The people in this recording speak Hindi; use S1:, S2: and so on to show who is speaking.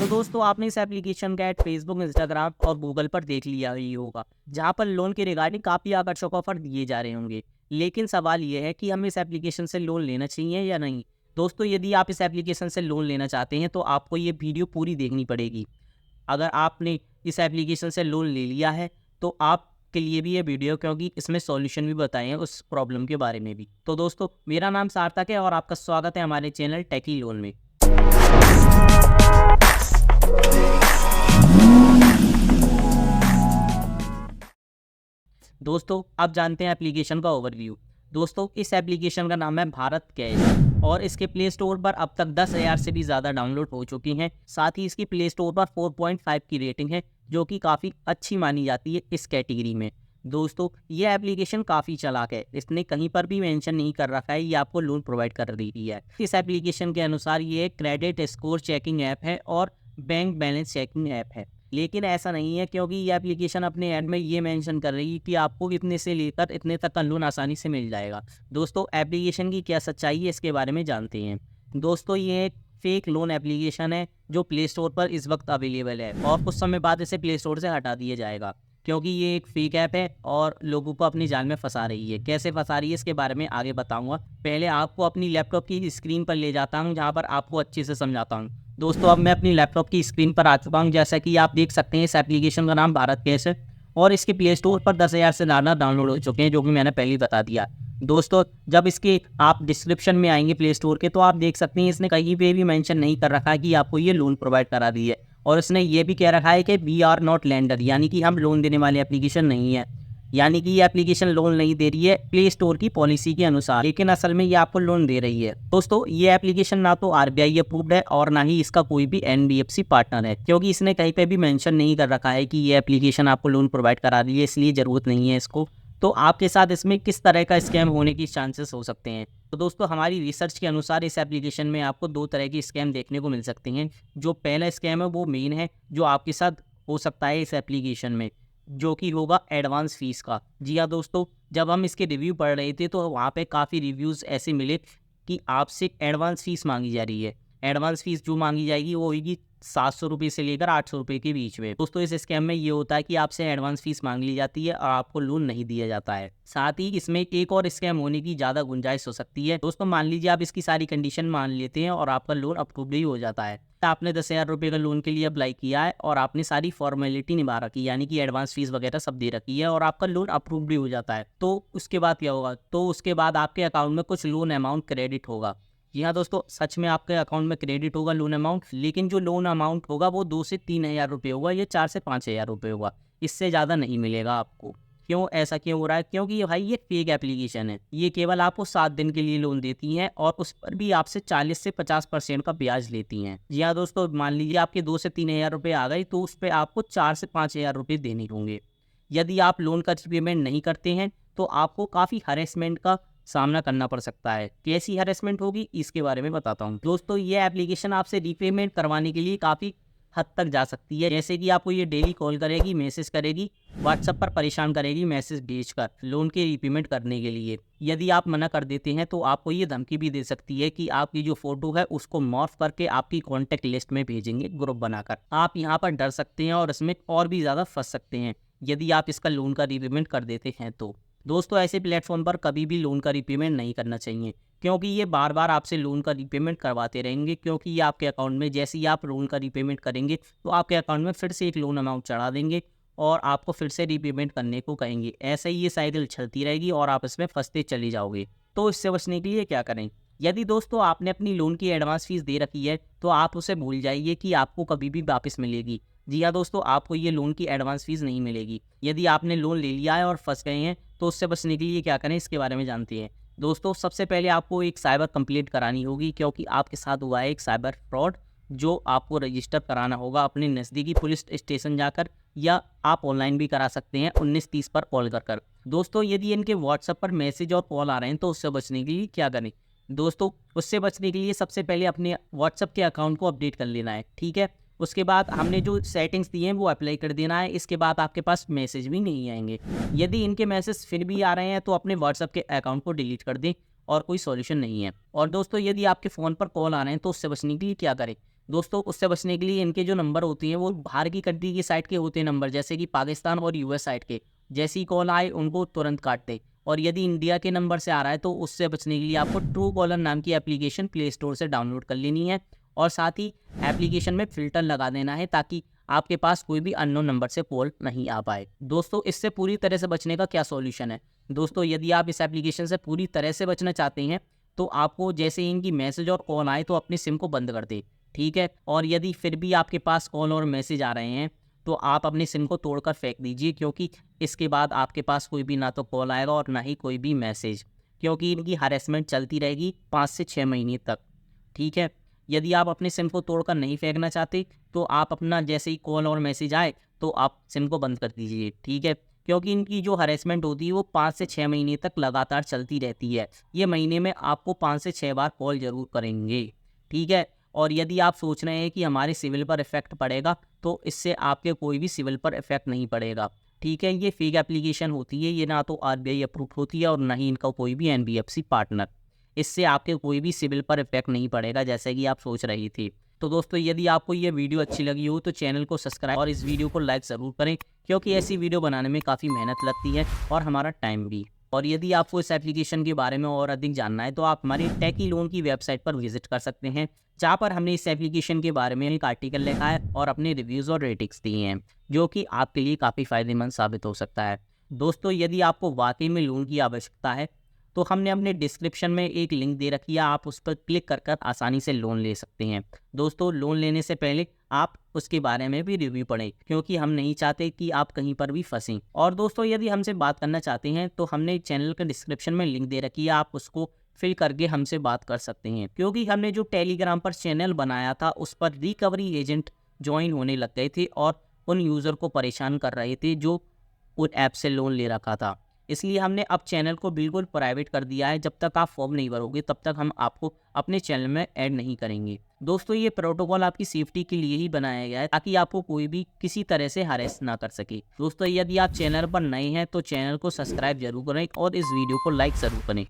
S1: तो दोस्तों आपने इस एप्लीकेशन का ऐड फेसबुक, इंस्टाग्राम और गूगल पर देख लिया ही होगा, जहां पर लोन के रिगार्डिंग काफ़ी आकर्षक ऑफर दिए जा रहे होंगे। लेकिन सवाल ये है कि हमें इस एप्लीकेशन से लोन लेना चाहिए या नहीं। दोस्तों यदि आप इस एप्लीकेशन से लोन लेना चाहते हैं तो आपको ये वीडियो पूरी देखनी पड़ेगी। अगर आपने इस एप्लीकेशन से लोन ले लिया है तो आपके लिए भी ये वीडियो, क्योंकि इसमें सॉल्यूशन भी बताए हैं उस प्रॉब्लम के बारे में भी। तो दोस्तों मेरा नाम सार्थक है और आपका स्वागत है हमारे चैनल टेकी लोन में। दोस्तों अब जानते हैं एप्लीकेशन का ओवरव्यू। दोस्तों इस एप्लीकेशन का नाम है भारत कैश और इसके प्ले स्टोर पर अब तक 10,000 से भी ज़्यादा डाउनलोड हो चुकी हैं। साथ ही इसकी प्ले स्टोर पर 4.5 की रेटिंग है, जो कि काफ़ी अच्छी मानी जाती है इस कैटेगरी में। दोस्तों ये एप्लीकेशन काफ़ी चालाक है, इसने कहीं पर भी मेंशन नहीं कर रखा है ये आपको लोन प्रोवाइड कर रही है। इस एप्लीकेशन के अनुसार ये क्रेडिट स्कोर चेकिंग ऐप है और बैंक बैलेंस चेकिंग ऐप है। लेकिन ऐसा नहीं है, क्योंकि ये एप्लीकेशन अपने ऐड में ये मेंशन कर रही है कि आपको इतने से लेकर इतने तक का लोन आसानी से मिल जाएगा। दोस्तों एप्लीकेशन की क्या सच्चाई है इसके बारे में जानते हैं। दोस्तों ये एक फेक लोन एप्लीकेशन है जो प्ले स्टोर पर इस वक्त अवेलेबल है और कुछ समय बाद इसे प्ले स्टोर से हटा दिया जाएगा, क्योंकि ये एक फेक ऐप है और लोगों को अपनी जाल में फंसा रही है। कैसे फंसा रही है इसके बारे में आगे बताऊंगा। पहले आपको अपनी लैपटॉप की स्क्रीन पर ले जाता हूं, जहां पर आपको अच्छे से समझाता हूं। दोस्तों अब मैं अपनी लैपटॉप की स्क्रीन पर आ चुका हूं। जैसा कि आप देख सकते हैं इस एप्लीकेशन का नाम भारत कैश है और इसके प्ले स्टोर पर 10,000 से ज़्यादा डाउनलोड हो चुके हैं, जो कि मैंने पहले ही बता दिया। दोस्तों जब इसके आप डिस्क्रिप्शन में आएंगे प्ले स्टोर के, तो आप देख सकते हैं इसने कहीं पे भी मेंशन नहीं कर रखा है कि आपको ये लोन प्रोवाइड करा दी है। और इसने ये भी कह रखा है कि वी आर नॉट लेंडर, यानी कि हम लोन देने वाली एप्लीकेशन नहीं है। यानी कि ये एप्लीकेशन लोन नहीं दे रही है प्ले स्टोर की पॉलिसी के अनुसार, लेकिन असल में ये आपको लोन दे रही है। दोस्तों ये एप्लीकेशन ना तो आरबीआई अप्रूव्ड है और ना ही इसका कोई भी एनबीएफसी पार्टनर है, क्योंकि इसने कहीं पे भी मेंशन नहीं कर रखा है कि ये एप्लीकेशन आपको लोन प्रोवाइड करा रही है, इसलिए ज़रूरत नहीं है इसको। तो आपके साथ इसमें किस तरह का स्कैम होने की चांसेस हो सकते हैं। तो दोस्तों हमारी रिसर्च के अनुसार इस एप्लीकेशन में आपको 2 तरह की स्कैम देखने को मिल सकते हैं। जो पहला स्कैम है वो मेन है जो आपके साथ हो सकता है इस एप्लीकेशन में, जो कि होगा एडवांस फीस का। जी हाँ दोस्तों, जब हम इसके रिव्यू पढ़ रहे थे तो वहाँ पे काफ़ी रिव्यूज़ ऐसे मिले कि आपसे एडवांस फीस मांगी जा रही है। एडवांस फीस जो मांगी जाएगी वो होगी 700 रुपये से लेकर 800 रुपये के बीच में। दोस्तों इस स्कैम में ये होता है कि आपसे एडवांस फीस मांग ली जाती है और आपको लोन नहीं दिया जाता है। साथ ही इसमें एक और स्कैम होने की ज़्यादा गुंजाइश हो सकती है। दोस्तों मान लीजिए आप इसकी सारी कंडीशन मान लेते हैं और आपका लोन अप्रूव भी हो जाता है। आपने 10,000 रुपये का लोन के लिए अप्लाई किया है और आपने सारी फॉर्मेलिटी निभा रखी है, यानी कि एडवांस फीस वगैरह सब दे रखी है और आपका लोन अप्रूव भी हो जाता है। तो उसके बाद क्या होगा, तो उसके बाद आपके अकाउंट में कुछ लोन अमाउंट क्रेडिट होगा। जी हाँ दोस्तों, सच में आपके अकाउंट में क्रेडिट होगा लोन अमाउंट, लेकिन जो लोन अमाउंट होगा वो 2 से 3,000 रुपये होगा, या 4 से 5,000 रुपये होगा। इससे ज़्यादा नहीं मिलेगा आपको। क्यों ऐसा क्यों हो रहा है? क्योंकि भाई ये फेक एप्लीकेशन है। ये केवल आपको 7 दिन के लिए लोन देती हैं और उस पर भी आपसे 40 से 50% का ब्याज लेती हैं। जी हाँ दोस्तों, मान लीजिए आपके 2 से 3,000 रुपये आ गए तो उस पर आपको 4 से 5,000 रुपये देने होंगे। यदि आप लोन का रीपेमेंट नहीं करते हैं तो आपको काफ़ी हरेसमेंट का सामना करना पड़ सकता है। कैसी हरेसमेंट होगी इसके बारे में बताता हूँ। दोस्तों ये एप्लीकेशन आपसे रीपेमेंट करवाने के लिए काफ़ी हद तक जा सकती है। जैसे कि आपको ये डेली कॉल करेगी, मैसेज करेगी, व्हाट्सएप पर परेशान करेगी मैसेज भेजकर लोन के रीपेमेंट करने के लिए। यदि आप मना कर देते हैं तो आपको ये धमकी भी दे सकती है कि आपकी जो फोटो है उसको मॉर्फ करके आपकी कॉन्टैक्ट लिस्ट में भेजेंगे ग्रुप बनाकर। आप यहाँ पर डर सकते हैं और इसमें और भी ज़्यादा फंस सकते हैं यदि आप इसका लोन का रीपेमेंट कर देते हैं तो। दोस्तों ऐसे प्लेटफॉर्म पर कभी भी लोन का रीपेमेंट नहीं करना चाहिए, क्योंकि ये बार बार आपसे लोन का रीपेमेंट करवाते रहेंगे। क्योंकि ये आपके अकाउंट में जैसे ही आप लोन का रीपेमेंट करेंगे तो आपके अकाउंट में फिर से एक लोन अमाउंट चढ़ा देंगे और आपको फिर से रीपेमेंट करने को कहेंगे। ऐसे ही ये साइकिल चलती रहेगी और आप इसमें फंसते चले जाओगे। तो इससे बचने के लिए क्या करें? यदि दोस्तों आपने अपनी लोन की एडवांस फीस दे रखी है तो आप उसे भूल जाइए कि आपको कभी भी वापस मिलेगी। जी हाँ दोस्तों, आपको ये लोन की एडवांस फीस नहीं मिलेगी। यदि आपने लोन ले लिया है और फंस गए हैं तो उससे बचने के लिए क्या करें इसके बारे में जानते हैं। दोस्तों सबसे पहले आपको एक साइबर कंप्लेंट करानी होगी, क्योंकि आपके साथ हुआ है एक साइबर फ्रॉड, जो आपको रजिस्टर कराना होगा अपने नज़दीकी पुलिस स्टेशन जाकर, या आप ऑनलाइन भी करा सकते हैं 1930 पर कॉल कर। दोस्तों यदि इनके व्हाट्सएप पर मैसेज और कॉल आ रहे हैं तो उससे बचने के लिए क्या करें। दोस्तों उससे बचने के लिए सबसे पहले अपने व्हाट्सएप के अकाउंट को अपडेट कर लेना है, ठीक है। उसके बाद हमने जो सेटिंग्स दी हैं वो अप्लाई कर देना है। इसके बाद आपके पास मैसेज भी नहीं आएंगे। यदि इनके मैसेज फिर भी आ रहे हैं तो अपने व्हाट्सएप के अकाउंट को डिलीट कर दें और कोई सॉल्यूशन नहीं है। और दोस्तों यदि आपके फ़ोन पर कॉल आ रहे हैं तो उससे बचने के लिए क्या करें। दोस्तों उससे बचने के लिए इनके जो नंबर होते हैं वो बाहर की कंट्री की साइड के होते हैं नंबर, जैसे कि पाकिस्तान और यूएस साइड के। जैसी कॉल आए उनको तुरंत काट दे। और यदि इंडिया के नंबर से आ रहा है तो उससे बचने के लिए आपको ट्रू कॉलर नाम की एप्लीकेशन प्ले स्टोर से डाउनलोड कर लेनी है और साथ ही एप्लीकेशन में फ़िल्टर लगा देना है ताकि आपके पास कोई भी अननोन नंबर से कॉल नहीं आ पाए। दोस्तों इससे पूरी तरह से बचने का क्या सॉल्यूशन है? दोस्तों यदि आप इस एप्लीकेशन से पूरी तरह से बचना चाहते हैं तो आपको जैसे ही इनकी मैसेज और कॉल आए तो अपनी सिम को बंद कर दे, ठीक है। और यदि फिर भी आपके पास कॉल और मैसेज आ रहे हैं तो आप अपनी सिम को तोड़कर फेंक दीजिए, क्योंकि इसके बाद आपके पास कोई भी ना तो कॉल आएगा और ना ही कोई भी मैसेज, क्योंकि इनकी हरेसमेंट चलती रहेगी 5 से 6 महीने तक, ठीक है। यदि आप अपनी सिम को तोड़कर नहीं फेंकना चाहते तो आप अपना जैसे ही कॉल और मैसेज आए तो आप सिम को बंद कर दीजिए, ठीक है। क्योंकि इनकी जो हरेसमेंट होती है वो 5 से 6 महीने तक लगातार चलती रहती है। ये महीने में आपको 5 से 6 बार कॉल ज़रूर करेंगे, ठीक है। और यदि आप सोच रहे हैं कि हमारे सिविल पर इफेक्ट पड़ेगा तो इससे आपके कोई भी सिविल पर इफेक्ट नहीं पड़ेगा, ठीक है। ये फेक एप्लीकेशन होती है, ये ना तो आरबीआई अप्रूव होती है और ना ही इनका कोई भी एनबीएफसी पार्टनर। इससे आपके कोई भी सिविल पर इफेक्ट नहीं पड़ेगा जैसे कि आप सोच रही थी। तो दोस्तों यदि आपको ये वीडियो अच्छी लगी हो तो चैनल को सब्सक्राइब और इस वीडियो को लाइक ज़रूर करें, क्योंकि ऐसी वीडियो बनाने में काफ़ी मेहनत लगती है और हमारा टाइम भी। और यदि आपको इस एप्लीकेशन के बारे में और अधिक जानना है तो आप हमारी टेकी लोन की वेबसाइट पर विजिट कर सकते हैं, जहाँ पर हमने इस एप्लीकेशन के बारे में एक आर्टिकल लिखा है और अपने रिव्यूज़ और रेटिंग्स दिए हैं, जो कि आपके लिए काफ़ी फ़ायदेमंद साबित हो सकता है। दोस्तों यदि आपको वाकई में लोन की आवश्यकता है तो हमने अपने डिस्क्रिप्शन में एक लिंक दे रखी है, आप उस पर क्लिक कर आसानी से लोन ले सकते हैं। दोस्तों लोन लेने से पहले आप उसके बारे में भी रिव्यू पढ़ें, क्योंकि हम नहीं चाहते कि आप कहीं पर भी फंसें। और दोस्तों यदि हमसे बात करना चाहते हैं तो हमने चैनल के डिस्क्रिप्शन में लिंक दे रखी है, आप उसको फिल करके हमसे बात कर सकते हैं। क्योंकि हमने जो टेलीग्राम पर चैनल बनाया था उस पर रिकवरी एजेंट ज्वाइन होने लग गए थे और उन यूज़र को परेशान कर रहे थे जो उन ऐप से लोन ले रखा था। इसलिए हमने अब चैनल को बिल्कुल प्राइवेट कर दिया है। जब तक आप फॉर्म नहीं भरोगे तब तक हम आपको अपने चैनल में ऐड नहीं करेंगे। दोस्तों ये प्रोटोकॉल आपकी सेफ्टी के लिए ही बनाया गया है, ताकि आपको कोई भी किसी तरह से हरेस ना कर सके। दोस्तों यदि आप चैनल पर नए हैं तो चैनल को सब्सक्राइब जरूर करें और इस वीडियो को लाइक ज़रूर करें।